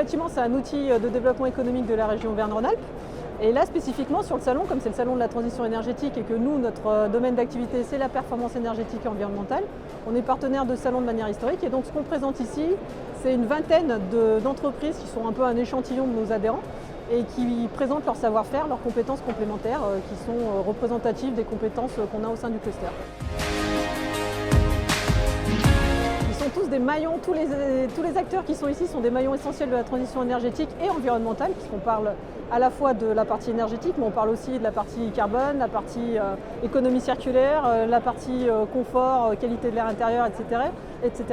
l'éco-bâtiment, c'est un outil de développement économique de la région Auvergne-Rhône-Alpes. Et là, spécifiquement sur le salon, comme c'est le salon de la transition énergétique et que nous, notre domaine d'activité, c'est la performance énergétique et environnementale, on est partenaire de ce salon de manière historique. Et donc, ce qu'on présente ici, c'est une vingtaine d'entreprises qui sont un peu un échantillon de nos adhérents et qui présentent leur savoir-faire, leurs compétences complémentaires qui sont représentatives des compétences qu'on a au sein du cluster. Tous des maillons, tous les acteurs qui sont ici sont des maillons essentiels de la transition énergétique et environnementale, puisqu'on parle à la fois de la partie énergétique, mais on parle aussi de la partie carbone, la partie économie circulaire, la partie confort, qualité de l'air intérieur, etc. etc.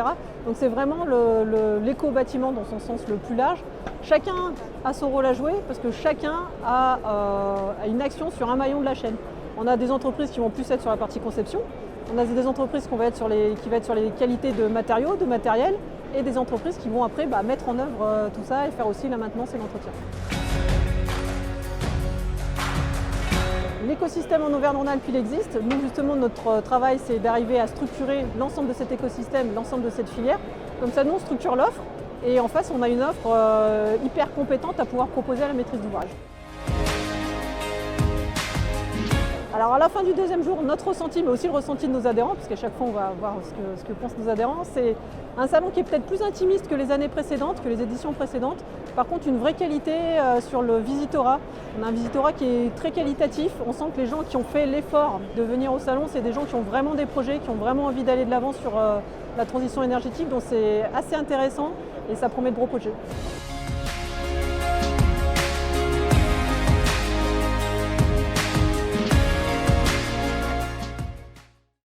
Donc c'est vraiment l'éco-bâtiment dans son sens le plus large. Chacun a son rôle à jouer, parce que chacun a une action sur un maillon de la chaîne. On a des entreprises qui vont plus être sur la partie conception. On a des entreprises qui vont être sur les qualités de matériaux, de matériel, et des entreprises qui vont après mettre en œuvre tout ça et faire aussi la maintenance et l'entretien. L'écosystème en Auvergne-Rhône-Alpes, il existe. Nous, justement, notre travail, c'est d'arriver à structurer l'ensemble de cet écosystème, l'ensemble de cette filière. Comme ça, nous, on structure l'offre, et en face, on a une offre hyper compétente à pouvoir proposer à la maîtrise d'ouvrage. Alors à la fin du deuxième jour, notre ressenti, mais aussi le ressenti de nos adhérents, parce qu'à chaque fois on va voir ce que pensent nos adhérents, c'est un salon qui est peut-être plus intimiste que les années précédentes, que les éditions précédentes. Par contre, une vraie qualité sur le visitorat. On a un visitorat qui est très qualitatif. On sent que les gens qui ont fait l'effort de venir au salon, c'est des gens qui ont vraiment des projets, qui ont vraiment envie d'aller de l'avant sur la transition énergétique. Donc c'est assez intéressant et ça promet de gros projets.